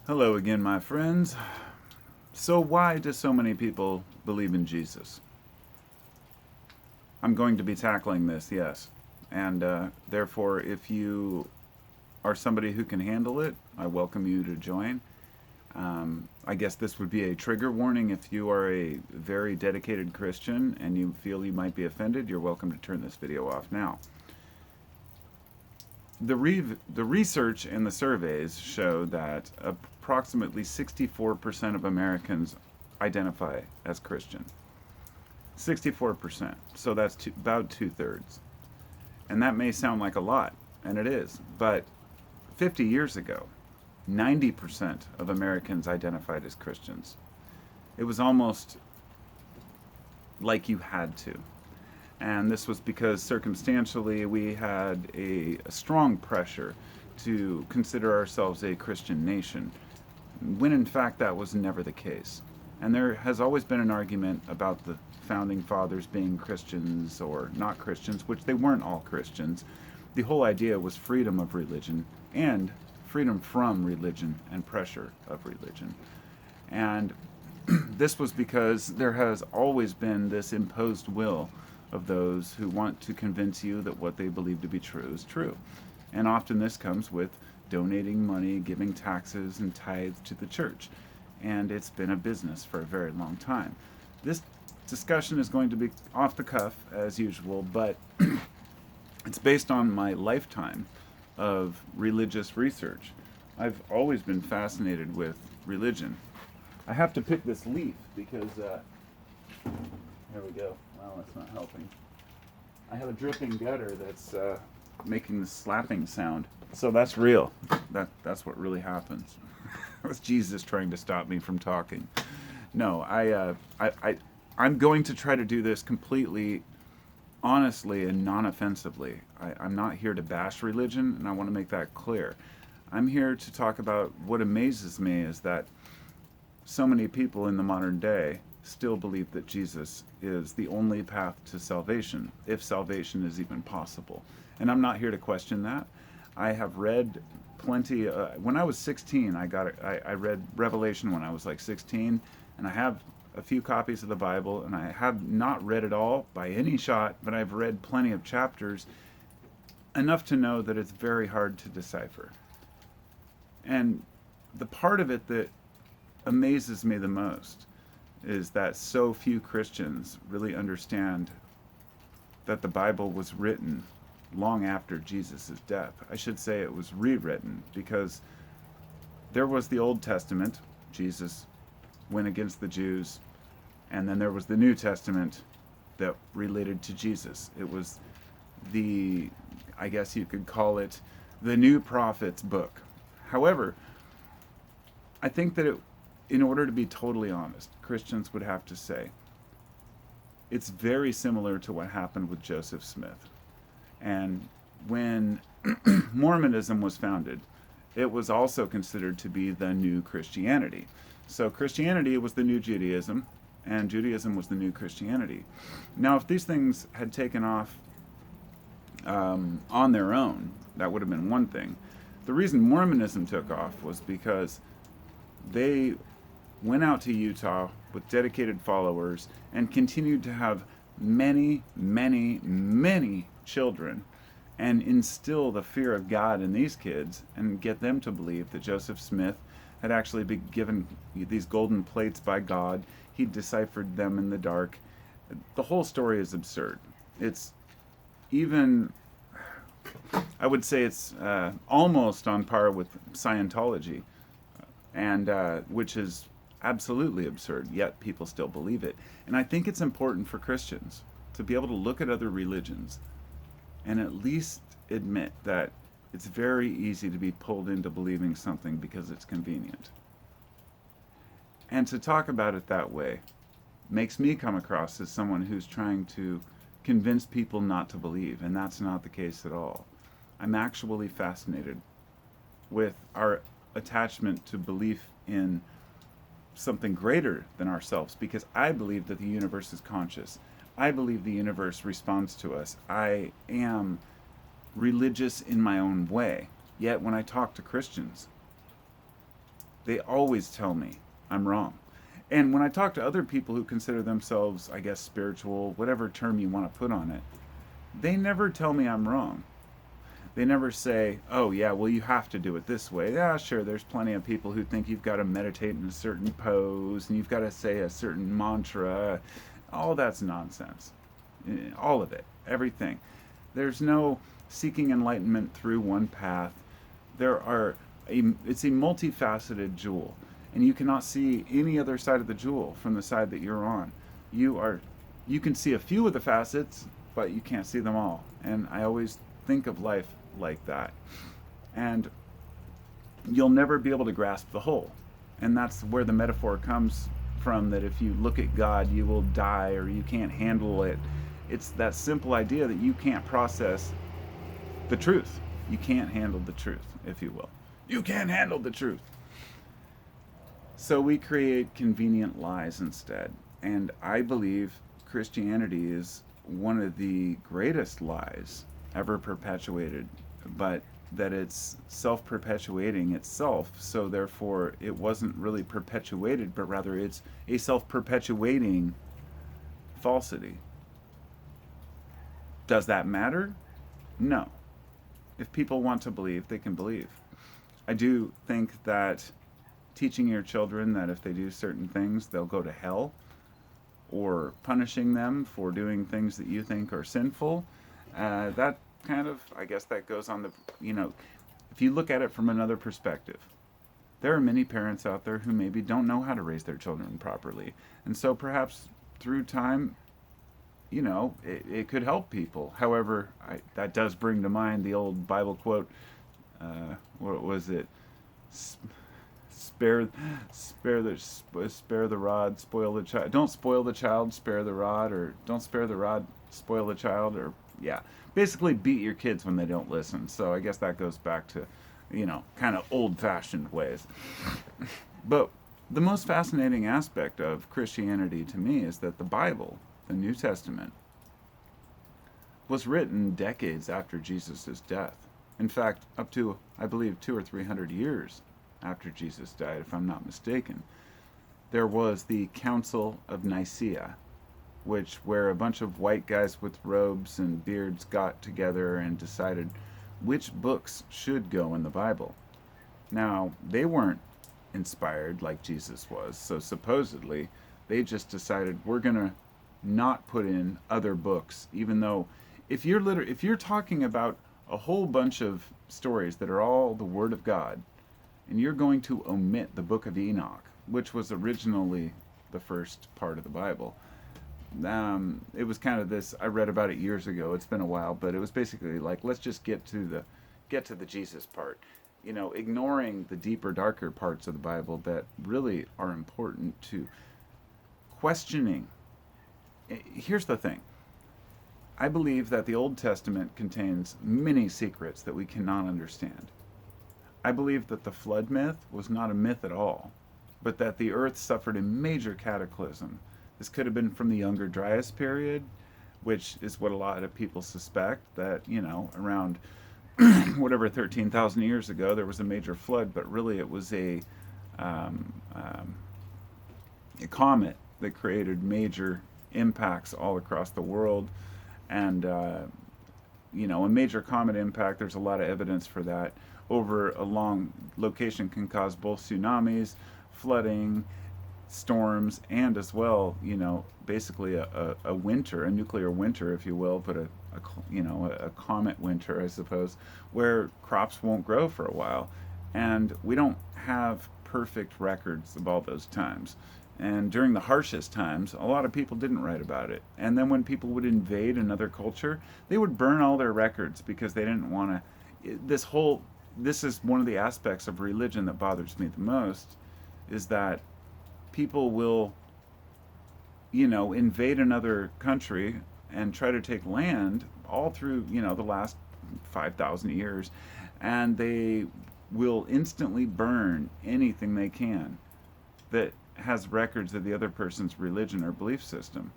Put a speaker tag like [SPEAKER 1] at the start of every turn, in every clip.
[SPEAKER 1] Hello again, my friends. So why do so many people believe in Jesus? I'm going to be tackling this, yes. And therefore, if you are somebody who can handle it, I welcome you to join. I guess this would be a trigger warning. If you are a very dedicated Christian and you feel you might be offended, you're welcome to turn this video off now. The research and the surveys show that approximately 64% of Americans identify as Christian. 64%. So that's about 2/3. And that may sound like a lot, and it is. But 50 years ago, 90% of Americans identified as Christians. It was almost like you had to. And this was because circumstantially we had a strong pressure to consider ourselves a Christian nation, when in fact that was never the case. And there has always been an argument about the founding fathers being Christians or not Christians, which they weren't all Christians. The whole idea was freedom of religion and freedom from religion and pressure of religion. And this was because there has always been this imposed will of those who want to convince you that what they believe to be true is true. And often this comes with donating money, giving taxes and tithes to the church. And it's been a business for a very long time. This discussion is going to be off the cuff, as usual, but it's based on my lifetime of religious research. I've always been fascinated with religion. I have to pick this leaf because, there we go. Well, that's not helping. I have a dripping gutter that's making this slapping sound. So that's real. That's what really happens. That was Jesus trying to stop me from talking. No, I'm going to try to do this completely honestly and non-offensively. I'm not here to bash religion, and I want to make that clear. I'm here to talk about what amazes me is that so many people in the modern day still believe that Jesus is the only path to salvation, if salvation is even possible. And I'm not here to question that. I have read plenty. When I was 16, I read Revelation when I was like 16, and I have a few copies of the Bible, and I have not read it all by any shot, but I've read plenty of chapters, enough to know that it's very hard to decipher. And the part of it that amazes me the most is that so few Christians really understand that the Bible was written long after Jesus' death. I should say it was rewritten because there was the Old Testament, Jesus went against the Jews, and then there was the New Testament that related to Jesus. It was I guess you could call it the New Prophet's book. However, I think that in order to be totally honest, Christians would have to say it's very similar to what happened with Joseph Smith. And when Mormonism was founded, it was also considered to be the new Christianity. So Christianity was the new Judaism, and Judaism was the new Christianity. Now, if these things had taken off on their own, that would have been one thing. The reason Mormonism took off was because they went out to Utah with dedicated followers and continued to have many, many, many children and instill the fear of God in these kids and get them to believe that Joseph Smith had actually been given these golden plates by God. He deciphered them in the dark. The whole story is absurd. It's even, I would say it's almost on par with Scientology, and which is absolutely absurd, yet people still believe it. And I think it's important for Christians to be able to look at other religions and at least admit that it's very easy to be pulled into believing something because it's convenient. And to talk about it that way makes me come across as someone who's trying to convince people not to believe, and that's not the case at all. I'm actually fascinated with our attachment to belief in something greater than ourselves, because I believe that the universe is conscious. I believe the universe responds to us. I am religious in my own way. Yet when I talk to Christians, They always tell me I'm wrong. And when I talk to other people who consider themselves, I guess, spiritual, whatever term you want to put on it, they never tell me I'm wrong. They never say, oh, yeah, well, you have to do it this way. Yeah, sure, there's plenty of people who think you've got to meditate in a certain pose and you've got to say a certain mantra. All that's nonsense. All of it. Everything. There's no seeking enlightenment through one path. It's a multifaceted jewel, and you cannot see any other side of the jewel from the side that you're on. You can see a few of the facets, but you can't see them all. And I always think of life like that. And you'll never be able to grasp the whole. And that's where the metaphor comes from, that if you look at God, you will die or you can't handle it. It's that simple idea that you can't process the truth. You can't handle the truth, if you will. You can't handle the truth. So we create convenient lies instead. And I believe Christianity is one of the greatest lies ever perpetuated, but that it's self-perpetuating itself, so therefore it wasn't really perpetuated, but rather it's a self-perpetuating falsity. Does that matter? No. If people want to believe, they can believe. I do think that teaching your children that if they do certain things, they'll go to hell, or punishing them for doing things that you think are sinful, that kind of, I guess that goes on the, if you look at it from another perspective, there are many parents out there who maybe don't know how to raise their children properly. And so perhaps through time, it could help people. However, that does bring to mind the old Bible quote, what was it? Spare the rod, spoil the child. Don't spoil the child, spare the rod, or don't spare the rod, spoil the child, or yeah. Basically beat your kids when they don't listen. So I guess that goes back to, kind of old-fashioned ways. But the most fascinating aspect of Christianity to me is that the Bible, the New Testament, was written decades after Jesus' death. In fact, up to, I believe, 200 or 300 years after Jesus died, if I'm not mistaken. There was the Council of Nicaea, where a bunch of white guys with robes and beards got together and decided which books should go in the Bible. Now, they weren't inspired like Jesus was, so supposedly they just decided we're going to not put in other books, even though if you're talking about a whole bunch of stories that are all the Word of God, and you're going to omit the book of Enoch, which was originally the first part of the Bible. It was kind of this, I read about it years ago, it's been a while, but it was basically like, let's just get to the Jesus part, ignoring the deeper, darker parts of the Bible that really are important to questioning. Here's the thing. I believe that the Old Testament contains many secrets that we cannot understand. I believe that the flood myth was not a myth at all, but that the earth suffered a major cataclysm. This could have been from the Younger Dryas period, which is what a lot of people suspect, that, around whatever 13,000 years ago there was a major flood, but really it was a comet that created major impacts all across the world. And, a major comet impact, there's a lot of evidence for that, over a long location can cause both tsunamis, flooding, storms, and as well, basically a winter, a nuclear winter, if you will, but a comet winter, I suppose, where crops won't grow for a while. And we don't have perfect records of all those times. And during the harshest times, a lot of people didn't write about it. And then when people would invade another culture, they would burn all their records because they didn't want to. This is one of the aspects of religion that bothers me the most, is that people will, invade another country and try to take land all through, the last 5,000 years, and they will instantly burn anything they can that has records of the other person's religion or belief system.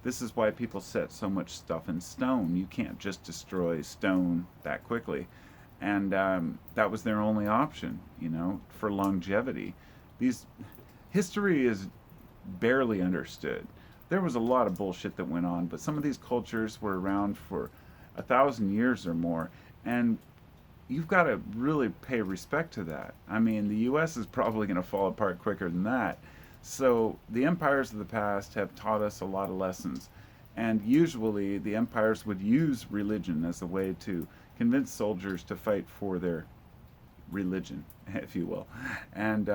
[SPEAKER 1] This is why people set so much stuff in stone. You can't just destroy stone that quickly. And that was their only option, for longevity. These history is barely understood. There was a lot of bullshit that went on, but some of these cultures were around for 1,000 years or more, and you've got to really pay respect to that. I mean, the U.S. is probably going to fall apart quicker than that. So the empires of the past have taught us a lot of lessons. And usually the empires would use religion as a way to convince soldiers to fight for their religion, if you will. And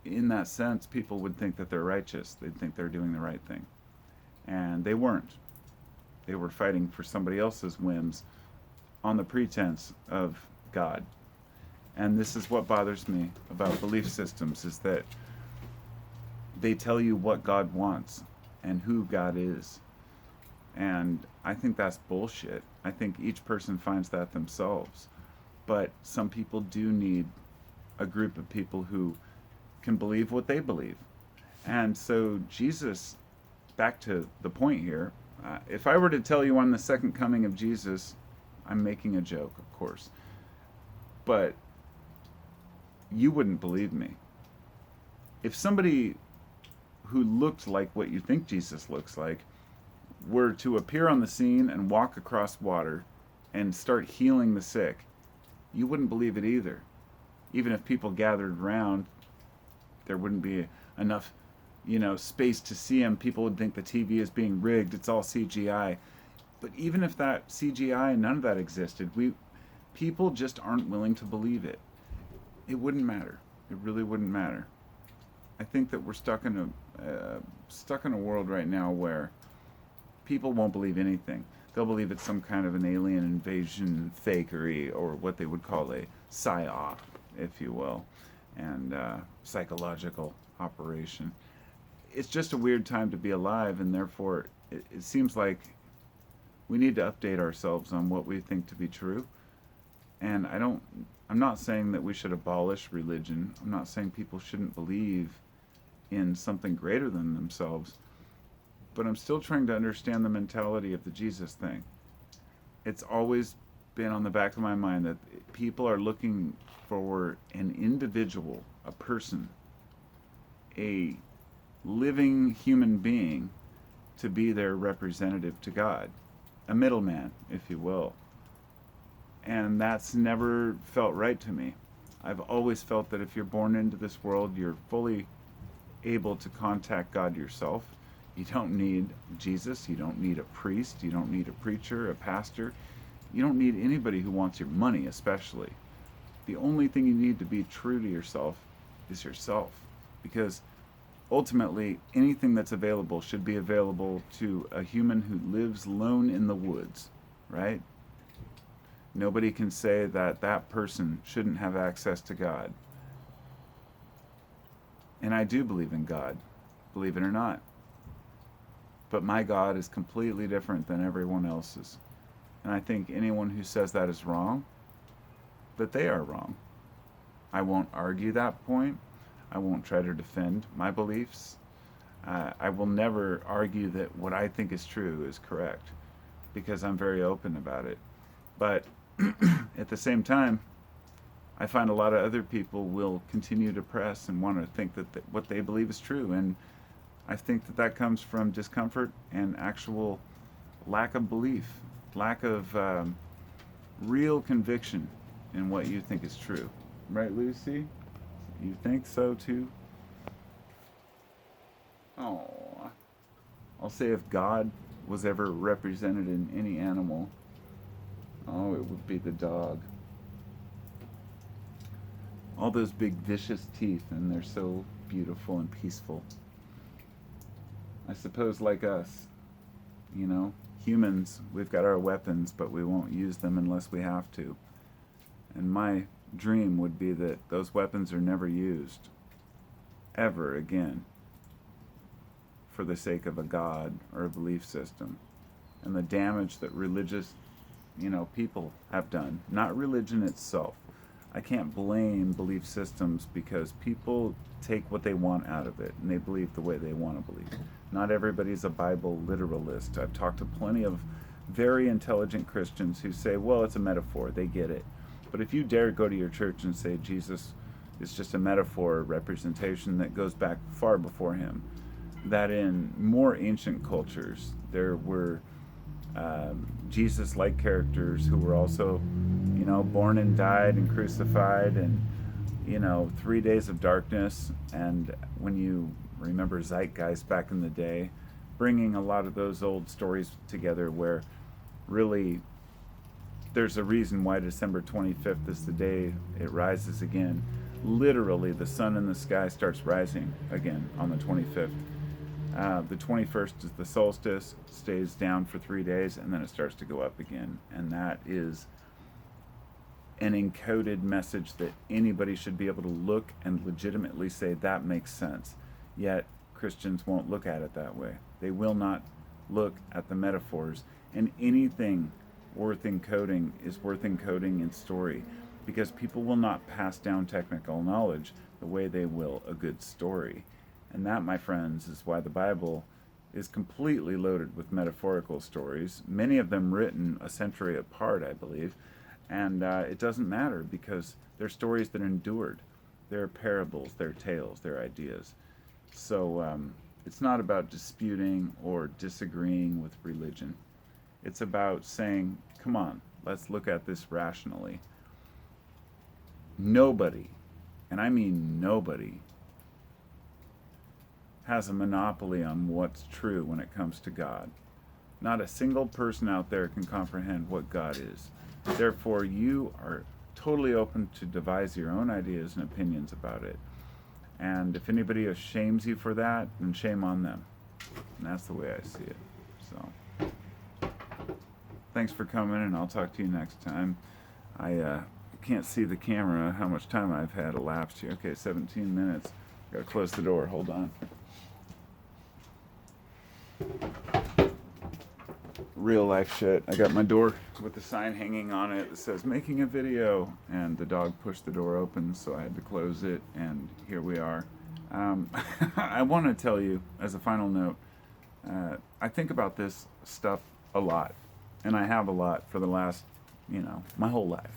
[SPEAKER 1] in that sense, people would think that they're righteous. They'd think they're doing the right thing. And they weren't. They were fighting for somebody else's whims on the pretense of God. And this is what bothers me about belief systems, is that they tell you what God wants and who God is. And I think that's bullshit. I think each person finds that themselves. But some people do need a group of people who can believe what they believe. And so Jesus, back to the point here, if I were to tell you on the second coming of Jesus, I'm making a joke, of course, but you wouldn't believe me. If somebody who looked like what you think Jesus looks like were to appear on the scene and walk across water and start healing the sick, you wouldn't believe it either. Even if people gathered around, there wouldn't be enough, space to see him. People would think the TV is being rigged. It's all CGI. But even if that CGI, none of that existed, people just aren't willing to believe it. It wouldn't matter. It really wouldn't matter. I think that we're stuck in a world right now where people won't believe anything. They'll believe it's some kind of an alien invasion fakery, or what they would call a psyop, if you will, and psychological operation. It's just a weird time to be alive, and therefore it seems like we need to update ourselves on what we think to be true. And I'm not saying that we should abolish religion. I'm not saying people shouldn't believe in something greater than themselves. But I'm still trying to understand the mentality of the Jesus thing. It's always been on the back of my mind that people are looking for an individual, a person, a living human being, to be their representative to God, a middleman, if you will. And that's never felt right to me. I've always felt that if you're born into this world, you're fully able to contact God yourself. You don't need Jesus. You don't need a priest. You don't need a preacher, a pastor. You don't need anybody who wants your money, especially. The only thing you need to be true to yourself is yourself. Because ultimately, anything that's available should be available to a human who lives lone in the woods, right? Nobody can say that that person shouldn't have access to God. And I do believe in God, believe it or not. But my God is completely different than everyone else's. And I think anyone who says that is wrong, that they are wrong. I won't argue that point. I won't try to defend my beliefs. I will never argue that what I think is true is correct, because I'm very open about it. But at the same time, I find a lot of other people will continue to press and want to think that what they believe is true. And I think that comes from discomfort and actual lack of belief, lack of real conviction in what you think is true. Right, Lucy? You think so too? Oh, I'll say if God was ever represented in any animal, oh, it would be the dog. All those big vicious teeth, and they're so beautiful and peaceful. I suppose like us, humans, we've got our weapons, but we won't use them unless we have to. And my dream would be that those weapons are never used, ever again, for the sake of a God or a belief system. And the damage that religious, people have done, not religion itself. I can't blame belief systems, because people take what they want out of it and they believe the way they want to believe. Not everybody's a Bible literalist. I've talked to plenty of very intelligent Christians who say, well, it's a metaphor, they get it. But if you dare go to your church and say Jesus is just a metaphor, representation that goes back far before him, that in more ancient cultures there were Jesus-like characters who were also, born and died and crucified, and 3 days of darkness. And when you remember Zeitgeist back in the day, bringing a lot of those old stories together, where really there's a reason why December 25th is the day it rises again. Literally, the sun in the sky starts rising again on the 25th. The 21st is the solstice, stays down for 3 days, and then it starts to go up again. And that is an encoded message that anybody should be able to look and legitimately say, that makes sense. Yet, Christians won't look at it that way. They will not look at the metaphors. And anything worth encoding is worth encoding in story, because people will not pass down technical knowledge the way they will a good story. And that, my friends, is why the Bible is completely loaded with metaphorical stories, many of them written a century apart, I believe. And it doesn't matter, because they're stories that endured. They're parables, they're tales, they're ideas. So it's not about disputing or disagreeing with religion. It's about saying, come on, let's look at this rationally. Nobody, and I mean nobody, has a monopoly on what's true when it comes to God. Not a single person out there can comprehend what God is. Therefore, you are totally open to devise your own ideas and opinions about it. And if anybody shames you for that, then shame on them. And that's the way I see it. So, thanks for coming, and I'll talk to you next time. I can't see the camera, how much time I've had elapsed here. Okay, 17 minutes. Gotta close the door. Hold on. Real life shit. I got my door with the sign hanging on it that says making a video, and the dog pushed the door open, so I had to close it, and here we are. I want to tell you, as a final note, I think about this stuff a lot, and I have a lot for the last, my whole life.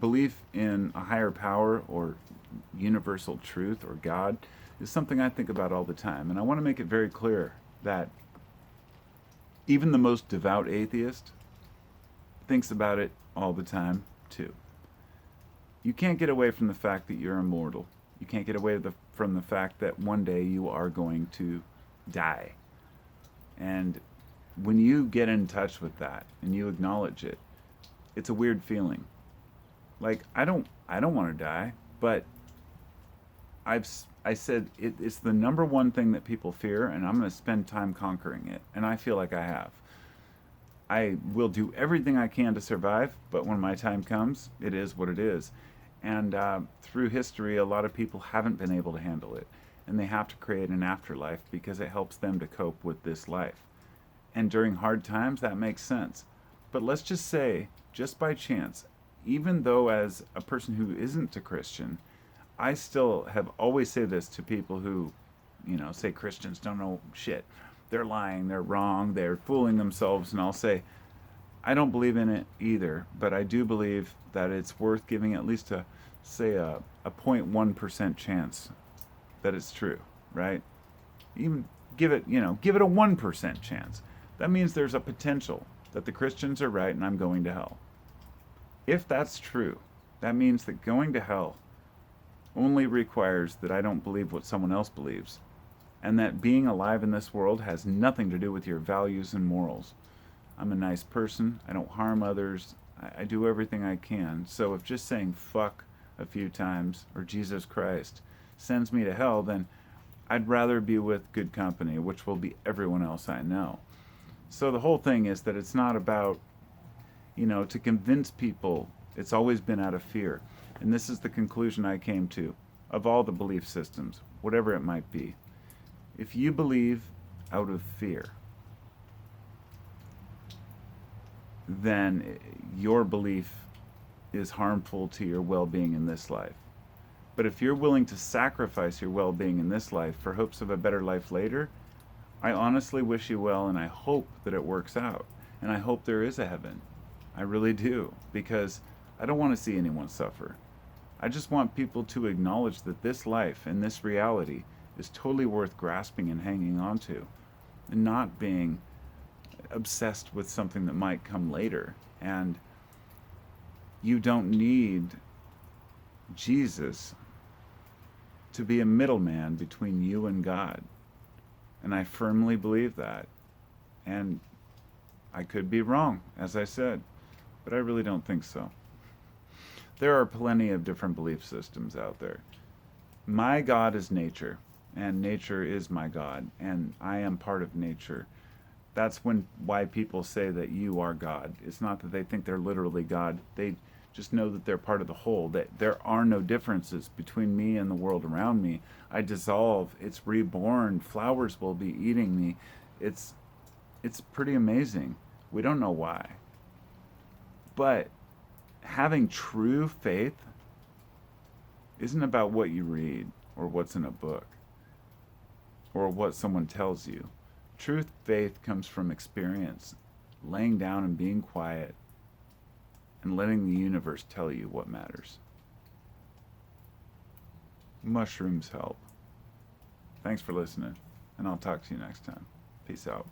[SPEAKER 1] Belief in a higher power or universal truth or God is something I think about all the time, and I want to make it very clear that even the most devout atheist thinks about it all the time too. You can't get away from the fact that you're immortal. You can't get away from the fact that one day you are going to die. And when you get in touch with that and you acknowledge it, it's a weird feeling. Like, I don't want to die, but I said it's the number one thing that people fear, and I'm going to spend time conquering it. And I feel like I have. I will do everything I can to survive, but when my time comes, it is what it is. And through history, a lot of people haven't been able to handle it, and they have to create an afterlife because it helps them to cope with this life. And during hard times, that makes sense. But let's just say, just by chance, even though as a person who isn't a Christian, I still have always said this to people who, say Christians don't know shit. They're lying, they're wrong, they're fooling themselves, and I'll say, I don't believe in it either, but I do believe that it's worth giving at least a 0.1% chance that it's true, right? Even give it a 1% chance. That means there's a potential that the Christians are right and I'm going to hell. If that's true, that means that going to hell only requires that I don't believe what someone else believes, and that being alive in this world has nothing to do with your values and morals. I'm a nice person. I don't harm others. I do everything I can. So if just saying fuck a few times or Jesus Christ sends me to hell, then I'd rather be with good company, which will be everyone else I know. So the whole thing is that it's not about, to convince people. It's always been out of fear. And this is the conclusion I came to of all the belief systems, whatever it might be. If you believe out of fear, then your belief is harmful to your well-being in this life. But if you're willing to sacrifice your well-being in this life for hopes of a better life later, I honestly wish you well, and I hope that it works out. And I hope there is a heaven. I really do, because I don't want to see anyone suffer. I just want people to acknowledge that this life and this reality is totally worth grasping and hanging on to, and not being obsessed with something that might come later. And you don't need Jesus to be a middleman between you and God. And I firmly believe that. And I could be wrong, as I said, but I really don't think so. There are plenty of different belief systems out there. My God is nature, and nature is my God, and I am part of nature. That's why people say that you are God. It's not that they think they're literally God. They just know that they're part of the whole, that there are no differences between me and the world around me. I dissolve, it's reborn, flowers will be eating me. It's pretty amazing. We don't know why. But having true faith isn't about what you read or what's in a book or what someone tells you. True faith comes from experience, laying down and being quiet and letting the universe tell you what matters. Mushrooms help. Thanks for listening, and I'll talk to you next time. Peace out.